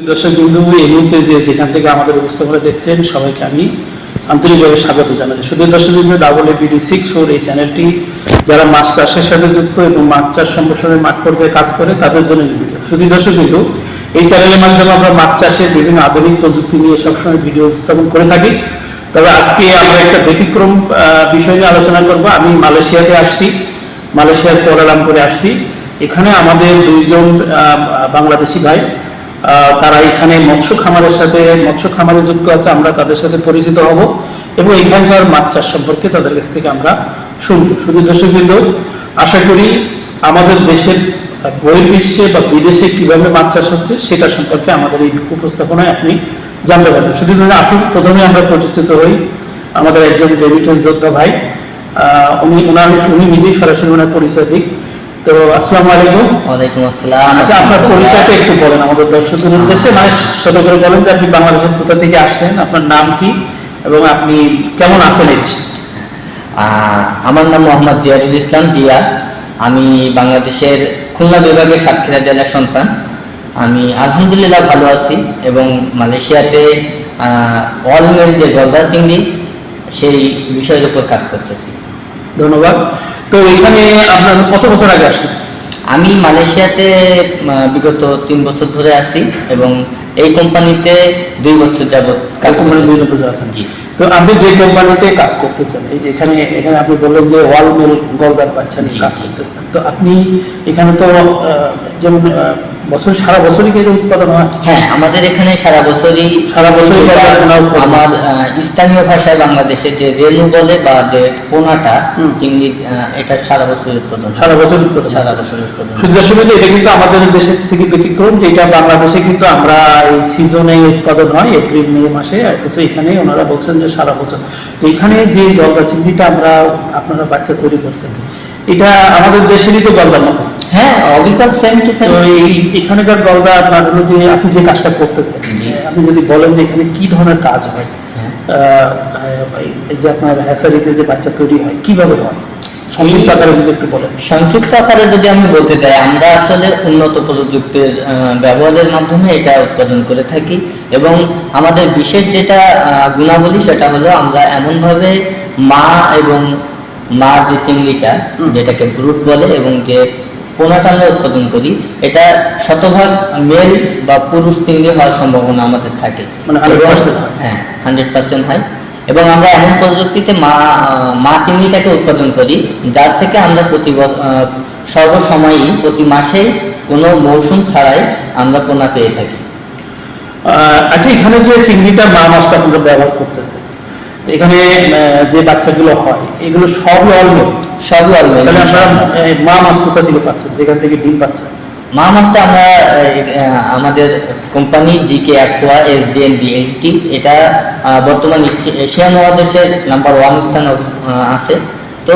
দর্শক বিন্দু এই মুহূর্তে যেখান থেকে আমাদের উপস্থাপনা দেখছেন সবাইকে আমি আন্তরিকভাবে স্বাগত জানাই। শুধু দর্শক বিন্দু WBD64 এই চ্যানেলটি যারা মাছ চাষের সাথে যুক্ত এবং মাছ চাষ সম্প্রসারণে মাঠ পর্যায়ে কাজ করে তাদের জন্য নির্মিত। শুধু দর্শক বিন্দু এই চ্যানেলের মাধ্যমে আমরা মাছ চাষের বিভিন্ন আধুনিক প্রযুক্তি নিয়ে সবসময় ভিডিও উপস্থাপন করে থাকি। তবে আজকে আমরা একটা ব্যতিক্রম বিষয় নিয়ে আলোচনা করব। আমি মালয়েশিয়াতে আসছি, মালয়েশিয়ার কুয়ালালামপুরে আসছি। এখানে আমাদের দুইজন বাংলাদেশি ভাই, তারা এখানে মৎস্য খামারে যুক্ত আছে। আমরা তাদের সাথে পরিচিত হব এবং এখানকার মাছ চাষ সম্পর্কে তাদের কাছ থেকে আমরা শুনব। শুধু দর্শকবৃন্দ, আশা করি আমাদের দেশের বহির্বিশ্বে বা বিদেশে কিভাবে মাছ চাষ হচ্ছে সেটা সম্পর্কে আমাদের এই উপস্থাপনায় আপনি জানতে পারবেন। শুধু আসুন প্রথমে আমরা পরিচিত হই। আমাদের একজন রেমিটেন্স যোদ্ধা ভাই, উনি নিজেই সরাসরি ওনার পরিচয় দিক। তো আসসালামু আলাইকুম। ওয়ালাইকুম আসসালাম। আচ্ছা, আপনার পরিচয়টা একটু বলেন আমাদের দর্শকদের উদ্দেশ্যে, মানে ছোট করে বলেন যে আপনি বাংলাদেশের কোথা থেকে আসছেন, আপনার নাম কি এবং আপনি কেমন আছেন। আমার নাম মোহাম্মদ জিয়ারুল ইসলাম জিয়া। আমি বাংলাদেশের খুলনা বিভাগের সাতক্ষীরা জেলার সন্তান। আমি আলহামদুলিল্লাহ ভালো আছি এবং মালয়েশিয়াতে অল মেল যে গলদা চিংড়ি সেই বিষয়ের উপর কাজ করতেছি। ধন্যবাদ। তো এখানে আপনার কত বছর আগে আসছেন? আমি মালয়েশিয়াতে বিগত 3 বছর ধরে আছি এবং এই কোম্পানিতে 2 বছর যাবত কাজ কোম্পানি 2 বছর আছেন। জি। তো আপনি যে কোম্পানিতে কাজ করতেছেন, এই যে এখানে আপনি বললেন যে ওয়াল মিল গলদার বাচ্চা নিয়ে কাজ করতেছেন, তো আপনি এখানে তো যেমন সারা বছরই কি উৎপাদন হয়? হ্যাঁ, আমাদের এখানে সারা বছরই আমার স্থানীয় ভাষায় বাংলাদেশের যে রেনু বলে বা যে পোনাটা চিংড়ি, এটা সারা বছর উৎপাদন। এটা কিন্তু আমাদের দেশের থেকে ব্যতিক্রম, যে এটা বাংলাদেশে কিন্তু আমরা এই সিজনে উৎপাদন হয় এপ্রিল মে মাসে, অথচ এখানে ওনারা বলছেন যে সারা বছর। তো এখানে যে গলদা চিংড়িটা আপনারা বাচ্চা তৈরি করছেন, এটা আমাদের দেশেরই তো গলদার মতো। হ্যাঁ, অবিকল সেম টু সেম। এখানকার গলদা আপনার হলো যে আপনি যে কাজটা করতেছেন, আপনি যদি বলেন যে এখানে কি ধরনের কাজ হয়, এই যে আপনার হ্যাচারিতে যে বাচ্চা তৈরি হয় কিভাবে হয়, সংক্ষিপ্ত আকারে যদি একটু বলেন। সংক্ষিপ্ত আকারে যদি আমি বলতে চাই, আমরা আসলে উন্নত প্রযুক্তির ব্যবহারের মাধ্যমে এটা উৎপাদন করে থাকি এবং আমাদের বিশেষ যেটা গুণাবলী সেটা হলো আমরা এমনভাবে মা যে চিংড়িটা, যেটাকে ব্রুট বলে, এবং যে পোনাটা আমরা উৎপাদন করি, এটা শতভাগ মেল বা পুরুষ চিংড়ি হওয়ার সম্ভাবনা আমাদের থাকে, মানে 100%। হ্যাঁ, 100% হয়। এবং আমরা এমন প্রযুক্তিতে মা চিংড়িটাকে উৎপাদন করি যার থেকে আমরা সর্বসময়ই প্রতি মাসে কোনো মৌসুম ছাড়াই আমরা পোনা পেয়ে থাকি। আচ্ছা, এখানে যে চিংড়িটা মা মাছটা আমরা ব্যবহার করতেছে, এখানে যে বাচ্চাগুলো হয় এগুলো সবই অলমেল। তাহলে আপনারা মা মাছ কোথা থেকে পাচ্ছেন, যেখান থেকে ডিম পাচ্ছেন? মা মাছটা আমরা আমাদের company GK aqua SDN BHT, এটা বর্তমান এশিয়া মহাদেশের নাম্বার 1 স্থান আছে। তো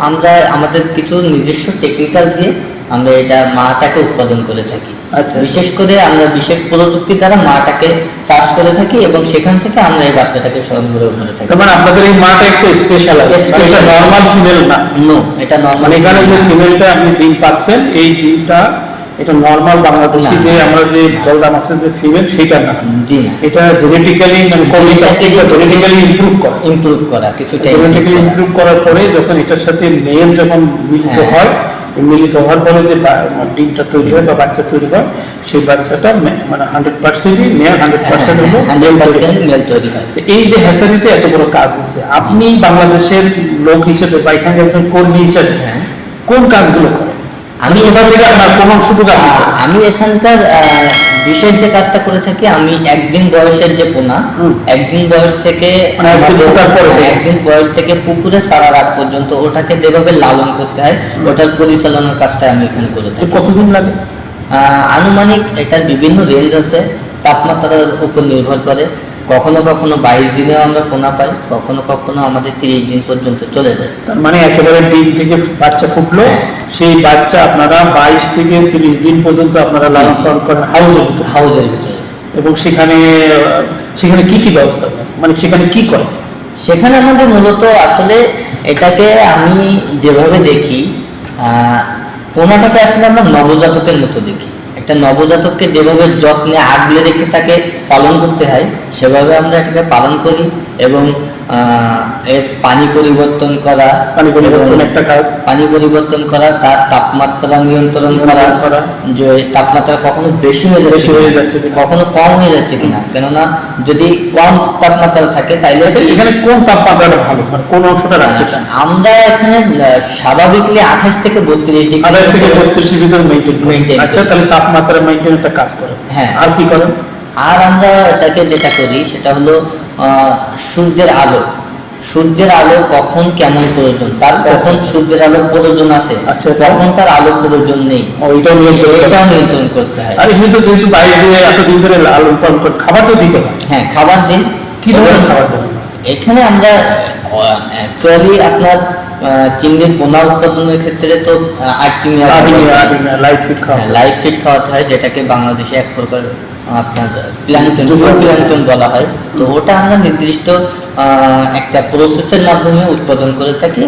আমরা আমাদের কিছু নিজস্ব টেকনিক্যাল দিয়ে আমরা এটা মাটাকে উৎপাদন করে থাকি। আচ্ছা, বিশেষ করে আমরা বিশেষ প্রযুক্তি দ্বারা মাটাকে চাষ করে থাকি এবং সেখান থেকে আমরা এই বাচ্চাটাকে সংগ্রহ করে থাকি। মানে আপনাদের এই মাটা একটু স্পেশাল আছে, এটা নরমাল ফিমেল না। নো, এটা নরমাল। এখানে যে ফিমেলটা আপনি ডিম পাচ্ছেন, এই ডিমটা এটা নরমাল বাংলাদেশি যে আমরা যে গলদা মাছের যে ফিমেল সেটা না। জি, এটা জেনেটিক্যালি জেনেটিক্যালি ইমপ্রুভ করা কিছুটা জেনেটিক্যালি ইমপ্রুভ করার পরে যখন এটার সাথে মেল যখন মিলিত হয়, মিলিত হওয়ার পরে যে ডিমটা তৈরি হয় বা বাচ্চা তৈরি হয়, সেই বাচ্চাটা মানে 100%ই মেল, 100% হলো 100% মেল তৈরি হয়। এই যে হ্যাচারিতে এত বড় কাজ হচ্ছে, আপনি বাংলাদেশের লোক হিসেবে বা এখানে একজন কর্মী হিসেবে কোন কাজগুলো করেন? আমি এখানকার বিশেষ যে কাজটা করে থাকি, আমি একদিন বয়সের যে পোনা, একদিন বয়স থেকে পুকুরে ছাড়ার আগ পর্যন্ত ওটাকে যেভাবে লালন করতে হয়, ওটার পরিচালনার কাজটা আমি এখানে করে থাকি। কতদিন লাগে? আনুমানিক এটার বিভিন্ন রেঞ্জ আছে, তাপমাত্রার উপর নির্ভর করে। কখনো কখনো 22 দিনেও আমরা পোনা পাই, কখনো কখনো আমাদের 30 দিন পর্যন্ত চলে যায়। তার মানে একেবারে ডিম থেকে বাচ্চা ফুটলো, সেই বাচ্চা আপনারা 22 থেকে 30 দিন পর্যন্ত আপনারা লালন পালন করেন হাউজের ভিতরে। এবং সেখানে কি কি ব্যবস্থা, মানে সেখানে কি করে? সেখানে আমাদের মূলত আসলে এটাকে আমি যেভাবে দেখি, পোনাটাকে আসলে আমরা নবজাতকের মতো দেখি। একটা নবজাতককে যেভাবে যত্নে আগলে রেখে তাকে পালন করতে হয় সেভাবে আমরা এটাকে পালন করি। এবং এর পানি পরিবর্তন করা, পানি পরিবর্তন একটা কাজ, পানি পরিবর্তন করা, তার তাপমাত্রা নিয়ন্ত্রণ করা, যে তাপমাত্রা কখনো বেশি হয়ে যাচ্ছে কিনা, কখনো কম হয়ে যাচ্ছে কিনা। কেননা যদি কম তাপমাত্রা থাকে তাইলে এখানে কোন তাপমাত্রাটা ভালো, মানে কোন অংশটা রাখতে চান? আমরা এখানে স্বাভাবিকলি 28 থেকে 32 ডিগ্রি, 28 থেকে 32 ভিতর মেইনটেইন। আচ্ছা, তাহলে তাপমাত্রা মেইনটেইন একটা কাজ করে। হ্যাঁ, আর কি করেন? আর আমরা এটাকে যেটা করি সেটা হলো সূর্যের আলো কখন কেমন প্রয়োজন, তার কখন সূর্যের আলো প্রয়োজন আছে, কখন তার আলো প্রয়োজন নেই, এটাও নিয়ন্ত্রণ করতে হয়। আর এমনি তো যেহেতু বাইরে দিয়ে এতদিন ধরে আলো উৎপাদন করে, খাবার তো দিতে হয়। হ্যাঁ, খাবার দিন। কি ধরনের খাবার দেন? এখানে আমরা অ্যাকচুয়ালি আপনার চিংড়ির পোনা উৎপাদনের ক্ষেত্রে তো লাইভ ফিড খাওয়াতে হয়, যেটাকে বাংলাদেশে এক প্রকার আপনার প্ল্যাঙ্কটন বলা হয়। তো ওটা আমরা নির্দিষ্ট একটা প্রসেসের মাধ্যমে উৎপাদন করে থাকি।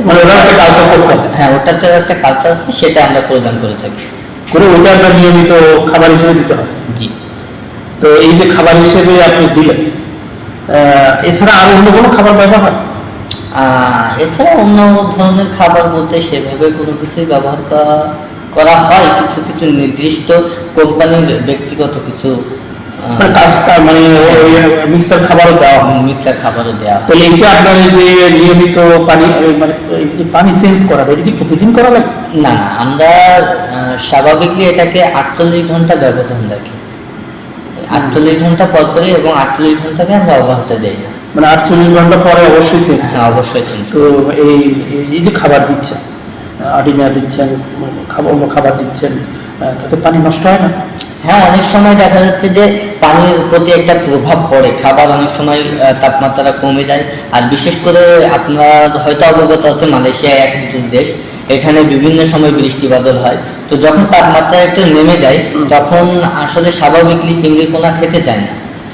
হ্যাঁ, ওটাতে একটা কালচার আছে, সেটা আমরা প্রদান করে থাকি। ওটা আমরা নিয়মিত খাবার হিসেবে দিতে হয়। জি। তো এই যে খাবার হিসেবে আপনি দিলেন, এছাড়া আর অন্য কোনো খাবার ব্যবহার? এছাড়া অন্য ধরনের খাবার বলতে সেভাবে কোনো কিছুই ব্যবহার করা হয়। কিছু কিছু নির্দিষ্ট কোম্পানির ব্যক্তিগত কিছু মানে মিক্সার খাবারও দেওয়া হয়। মিক্সার খাবারও দেওয়া হয়। তাহলে এইটা আপনার এই যে নিয়মিত পানি, মানে এই যে পানি চেঞ্জ করা, এটা কি প্রতিদিন করা লাগে? না, আমরা স্বাভাবিকলি এটাকে 48 ঘন্টা ব্যবধান রাখি। 48 ঘন্টা পর পরে, এবং 48 ঘন্টাকে আমরা অব্যাহত দেই না। মানে 48 ঘন্টা পরে অবশ্যই চেঞ্জ? হ্যাঁ, অবশ্যই চেঞ্জ। তো এই যে খাবার দিচ্ছেন, আডিনা দিচ্ছেন, খাবার দিচ্ছেন, তাতে পানি নষ্ট হয় না? হ্যাঁ, অনেক সময় দেখা যাচ্ছে যে পানির প্রতি একটা প্রভাব পড়ে। খাবার অনেক সময় তাপমাত্রা কমে যায়। আর বিশেষ করে আপনার হয়তো অবগত আছে, মালয়েশিয়া এক ঋতুর দেশ, এখানে বিভিন্ন সময় বৃষ্টি বাদল হয়। তো যখন তাপমাত্রা একটু নেমে যায় তখন আসলে স্বাভাবিকলি চিংড়ি পোনা খেতে চায় না।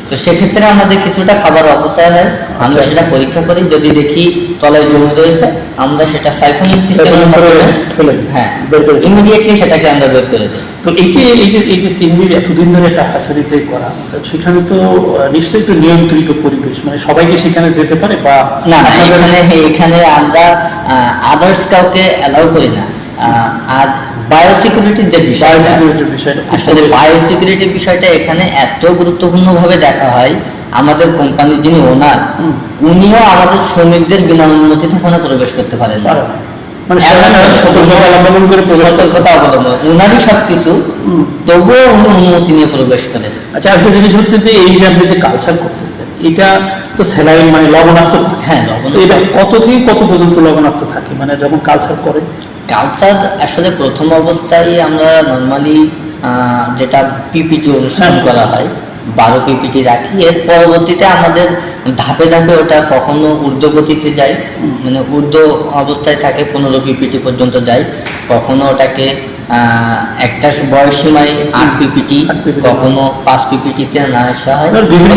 তো সেক্ষেত্রে আমাদের কিছুটা খাবার অপচয় হয়। আমরা সেটা পরীক্ষা করি, যদি দেখি তলায় জমে রয়েছে আমরা সেটা সাইফনিং সিস্টেমের মাধ্যমে ইমিডিয়েটলি সেটাকে আমরা বের করে দিই। তো এই যে চিংড়ির এতদিন ধরে একটা হ্যাচারিতে করা, সেখানে তো নিশ্চয়ই একটু নিয়ন্ত্রিত পরিবেশ, মানে সবাইকে সেখানে যেতে পারে বা না? এখানে আমরা আদার্স কাউকে অ্যালাউ করি না। আর বায়োসিকিউরিটির যে বিষয়টা, আসলে বায়োসিকিউরিটির বিষয়টা এখানে এত গুরুত্বপূর্ণভাবে দেখা হয়। আমাদের কোম্পানির যিনি ওনার, উনিও আমাদের শ্রমিকদের বিনা অনুমতিতে ওখানে প্রবেশ করতে পারেন না। মানে সতর্কতা অবলম্বন উনারই সবকিছু, তবুও উনি অনুমতি নিয়ে প্রবেশ করেন। আচ্ছা, একটা জিনিস হচ্ছে যে এই যে আপনি যে কালচার করতেছেন, এটা তো স্যালাইন, মানে লবণাক্ত। হ্যাঁ, এটা কত থেকে কত পর্যন্ত লবণাক্ত থাকে, মানে যখন কালচার করেন? কালচার আসলে প্রথম অবস্থায় আমরা নর্মালি যেটা পিপিটি অনুষ্ঠান করা হয় 12 পিপিটি রাখি। এর পরবর্তীতে আমাদের ধাপে ধাপে ওটা কখনো ঊর্ধ্বগতিতে যায়, মানে ঊর্ধ্ব অবস্থায় থাকে 15 পিপিটি পর্যন্ত যায়। কখনো ওটাকে একটা বয়স সীমায় 8 পিপিটি, কখনো 5 পিপিটিতে না আসা হয়। বিভিন্ন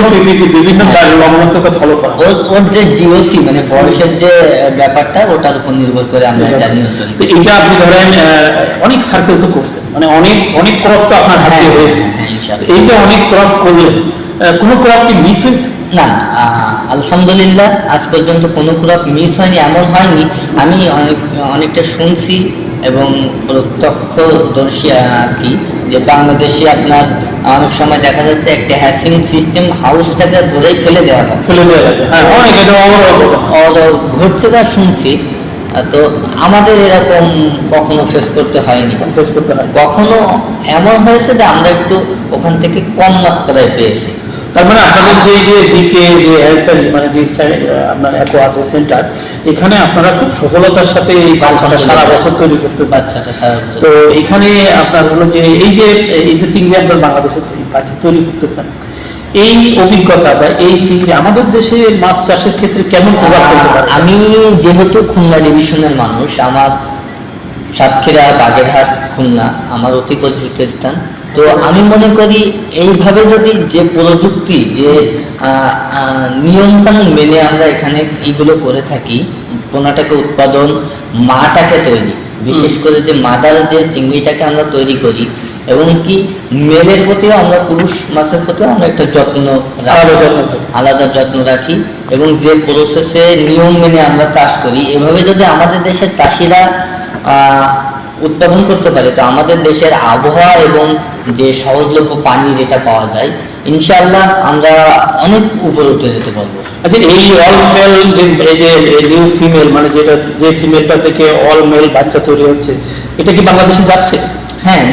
লবণাক্ততা ফলো করা। ওর যে ডিওসি, মানে বয়সের যে ব্যাপারটা, ওটার উপর নির্ভর করে আমরা এটা নিয়ন্ত্রণ করি। এটা আপনি ধরেন অনেক সার্কেল তো করছেন, মানে অনেক ক্রপ তো আপনার হাতে হয়েছে। এই যে অনেক ক্রপ করলেন, কোনো ক্রপ কি মিস হয়েছে? না, আলহামদুলিল্লাহ আজ পর্যন্ত কোনো ক্রপ মিস হয়নি। এমন হয়নি, আমি অনেকটা শুনছি এবং প্রত্যক্ষদর্শী আর কি, যে বাংলাদেশে আপনার অনেক সময় দেখা যাচ্ছে একটা হ্যাসিং সিস্টেম হাউসটাকে ধরেই ফেলে দেওয়া হয়। ঘুরতে যা শুনছি, তো আমাদের এরকম কখনো ফেস করতে হয়নি। কখনো এমন হয়েছে যে আমরা একটু ওখান থেকে কম মাত্রায় পেয়েছি। তার মানে আপনাদের যে জিকে যে হ্যাচারি, মানে যে আপনার অ্যাকোয়া যে সেন্টার, এখানে আপনারা খুব সফলতার সাথে এই বাচ্চাটা সারা বছর তৈরি করতেছেন। তো এখানে আপনার হলো যে এই যে চিংড়ি আপনার বাংলাদেশে বাচ্চা তৈরি করতেছেন, এই অভিজ্ঞতা বা এই চিংড়ি আমাদের দেশে মাছ চাষের ক্ষেত্রে কেমন প্রভাব ফেলতে পারে? আমি যেহেতু খুলনা ডিভিশনের মানুষ, আমার সাতক্ষীরা, বাগেরহাট, খুলনা আমার অতি পরিচিত স্থান। তো আমি মনে করি এইভাবে যদি যে প্রযুক্তি, যে নিয়মকানুন মেনে আমরা এখানে এইগুলো করে থাকি, পোনাটাকে উৎপাদন, মাটাকে তৈরি, বিশেষ করে যে মাদার যে চিংড়িটাকে আমরা তৈরি করি, এবং কি মেলের প্রতিও আমরা, পুরুষ মাছের প্রতিও আমরা একটা যত্ন আলাদা যত্ন রাখি। এবং যে প্রসেসে নিয়ম মেনে আমরা চাষ করি, এভাবে যদি আমাদের দেশের চাষিরা উৎপাদন করতে পারে, তো আমাদের দেশের আবহাওয়া এবং যে সহজলভ্য পানি যেটা পাওয়া যায়, ইনশাআল্লাহ আমরা অনেক উপরে উঠে যেতে পারবো। আচ্ছা, এই অল মেল যে এই যে নিউ ফিমেল, মানে যেটা যে ফিমেলটা থেকে অল মেল বাচ্চা তৈরি হচ্ছে, এটা কি বাংলাদেশে যাচ্ছে? হ্যাঁ,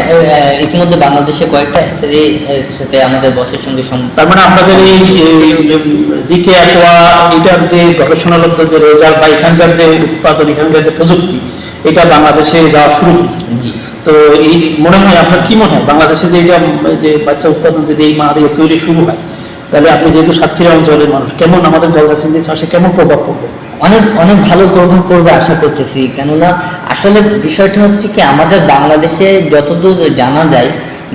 ইতিমধ্যে বাংলাদেশে কয়েকটা হ্যাচারির সাথে আমাদের বসের সঙ্গে তার মানে আপনাদের এই জিকে অ্যাকোয়া, এটার যে গবেষণালব্ধ যে রেজাল্ট বা এখানকার যে উৎপাদন, এখানকার যে প্রযুক্তি, এটা বাংলাদেশে যাওয়া শুরু হয়েছে। জি। তো এই মনে হয়, আপনার কি মনে হয় বাংলাদেশে যে এটা যে বাচ্চা উৎপাদন যদি এই মা দিয়ে তৈরি শুরু হয়, তাহলে আপনি যেহেতু সাতক্ষীরা অঞ্চলের মানুষ, কেমন আমাদের গলদা চিংড়ি চাষে কেমন প্রভাব পড়বে? অনেক অনেক ভালো প্রভাব পড়বে আশা করতেছি। কেননা আসলে বিষয়টা হচ্ছে কি, আমাদের বাংলাদেশে যতদূর জানা যায়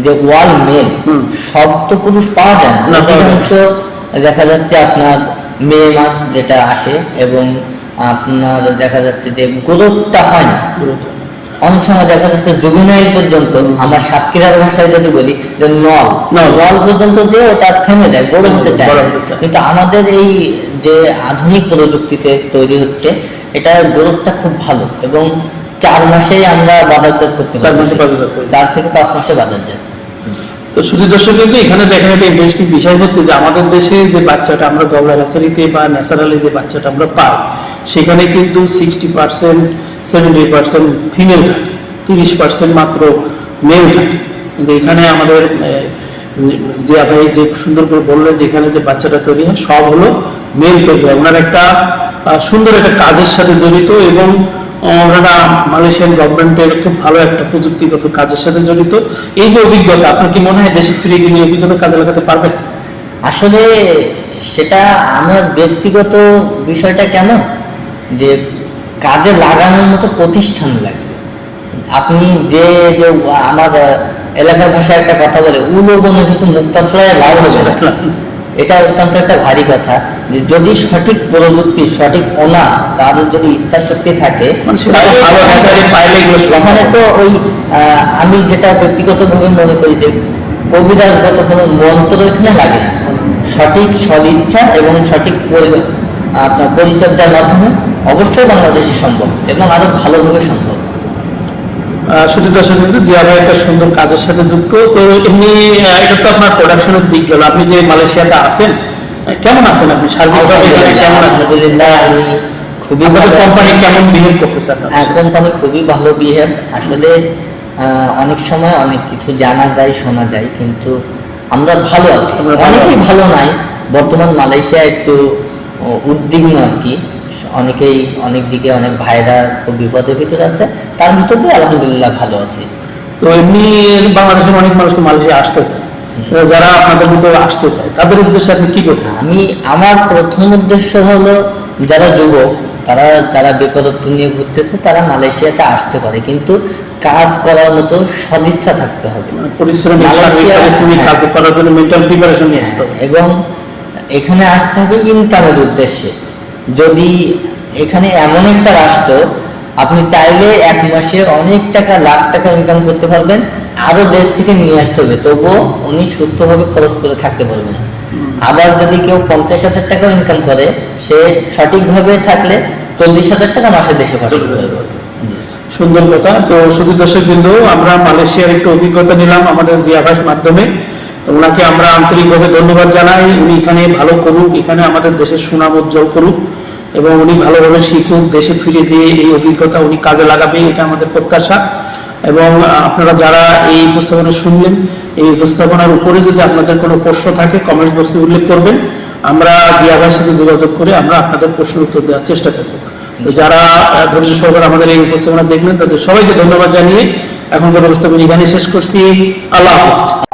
যে ওয়াল মেল সব তো পুরুষ পাওয়া যায় না, অধিকাংশ দেখা যাচ্ছে আপনার মেয়ে মাছ যেটা আসে, এবং আপনার দেখা যাচ্ছে যে গ্রোথটা হয় না। অনেক সময় দেখা যাচ্ছে জুভেনাইল পর্যন্ত, আমার সাতক্ষীরার ভাষায় যদি বলি যে নল পর্যন্ত দিয়ে ওটা থেমে যায়, বড় হতে চায়। কিন্তু আমাদের এই যে আধুনিক প্রযুক্তিতে তৈরি হচ্ছে, এটা গ্রোথটা খুব ভালো, এবং 4 মাসেই আমরা বাজারজাত করতে পারি, 4 থেকে 5 মাসে বাজারজাত। তো শুধু দর্শক, কিন্তু এখানে দেখেন একটা ইন্টারেস্টিং বিষয় হচ্ছে যে আমাদের দেশে যে বাচ্চাটা আমরা গলদা হ্যাচারিতে বা ন্যাচারালি যে বাচ্চাটা আমরা পাই, সেখানে কিন্তু 60%, 70% ফিমেল থাকে, 30% মাত্র মেল থাকে। কিন্তু এখানে আমাদের যে ভাই যে সুন্দর করে বললেন যে এখানে যে বাচ্চাটা তৈরি হয় সব হলো মেল তৈরি হয়। ওনার একটা সুন্দর একটা কাজের সাথে জড়িত, এবং ওনারা মালয়েশিয়ান গভর্নমেন্টের খুব ভালো একটা প্রযুক্তিগত কাজের সাথে জড়িত। এই যে অভিজ্ঞতা, আপনার কি মনে হয় দেশে ফিরে গিয়ে অভিজ্ঞতা কাজে লাগাতে পারবেন? আসলে সেটা আমার ব্যক্তিগত বিষয়টা কেমন, যে কাজে লাগানোর মতো প্রতিষ্ঠান লাগবে। আপনি যে আমার এলাকার ভাষায় একটা কথা বলে, উলবনে কিন্তু মুক্তা ছড়ায় লাভ হবে না। এটা অত্যন্ত একটা ভারী কথা, যে যদি সঠিক প্রযুক্তি, সঠিক ওনার, তাদের যদি ইচ্ছা শক্তি থাকে, ওখানে তো ওই আমি যেটা ব্যক্তিগতভাবে মনে করি যে কবিরাজগত কোনো মন্ত্র এখানে লাগে না। সঠিক সদিচ্ছা এবং সঠিক আপনার পরিচর্যার মাধ্যমে অবশ্যই বাংলাদেশে সম্ভব, এবং আরো ভালোভাবে সম্ভব। শুধু দর্শক, কিন্তু জিয়া ভাই একটা সুন্দর কাজের সাথে যুক্ত। তো এমনি এটা তো আপনার প্রোডাকশনের দিক গেল। আপনি যে মালয়েশিয়াতে আছেন, কেমন আছেন আপনি? সার্বিকভাবে কেমন আছেন? আলহামদুলিল্লাহ, আমি খুবই ভালো। কোম্পানি কেমন বিহেভ করতেছে আপনার? কোম্পানি খুবই ভালো বিহেভ। আসলে অনেক সময় অনেক কিছু জানা যায়, শোনা যায়, কিন্তু আমরা ভালো আছি। অনেকেই ভালো নাই, বর্তমান মালয়েশিয়া একটু উদ্বিগ্ন আর কি। অনেকেই অনেক দিকে, অনেক ভাইরা খুব বিপদের ভিতরে আছে, তার ভিতরে আলহামদুলিল্লাহ ভালো আছি। তো এমনি বাংলাদেশের অনেক মানুষ তো মালয়েশিয়া আসতেছে, যারা আপনাদের ভিতরে আসতে চায় তাদের উদ্দেশ্যে আপনি কি বলবেন? আমার প্রথম উদ্দেশ্য হলো, যারা যুবক, যারা বেকারত্ব নিয়ে ঘুরতেছে, তারা মালয়েশিয়াতে আসতে পারে, কিন্তু কাজ করার মতো সদিচ্ছা থাকতে হবে, পরিশ্রমী কাজ করার জন্য মেন্টাল প্রিপারেশন নিয়ে আসতে হবে, এবং এখানে আসতে হবে ইনকামের উদ্দেশ্যে। যদি এখানে এমন একটা রাষ্ট্র, আপনি চাইলে 1 মাসে অনেক টাকা, লাখ টাকা ইনকাম করতে পারবেন, আরো দেশ থেকে নিয়ে আসতে হবে, তবুও উনি সুস্থভাবে খরচ করে থাকতে পারবেন। আবার যদি কেউ 50,000 টাকা ইনকাম করে, সে সঠিকভাবে থাকলে 40,000 টাকা মাসে দেশে পাঠাতে পারবে। সুন্দর কথা। তো শুধু দর্শক বিন্দু, আমরা মালয়েশিয়ার একটু অভিজ্ঞতা নিলাম আমাদের জিয়া ভাইয়ের মাধ্যমে। ওনাকে আমরা আন্তরিকভাবে ধন্যবাদ জানাই। উনি এখানে ভালো করুক, এখানে আমাদের দেশের সুনাম উজ্জ্বল করুক, এবং উনি ভালোভাবে শিখুক, দেশে ফিরে যেয়ে এই অভিজ্ঞতা উনি কাজে লাগাবে, এটা আমাদের প্রত্যাশা। এবং আপনারা যারা এই উপস্থাপনা শুনলেন, এই উপস্থাপনার উপরে যদি আপনাদের কোনো প্রশ্ন থাকে, কমেন্টস বক্সে উল্লেখ করবেন। আমরা জিয়া ভাইয়ের সাথে যোগাযোগ করে আমরা আপনাদের প্রশ্নের উত্তর দেওয়ার চেষ্টা করব। তো যারা ধৈর্য সহকারে আমাদের এই উপস্থাপনা দেখলেন, তাদের সবাইকে ধন্যবাদ জানিয়ে এখনকার উপস্থাপনা এখানে শেষ করছি। আল্লাহ হাফেজ।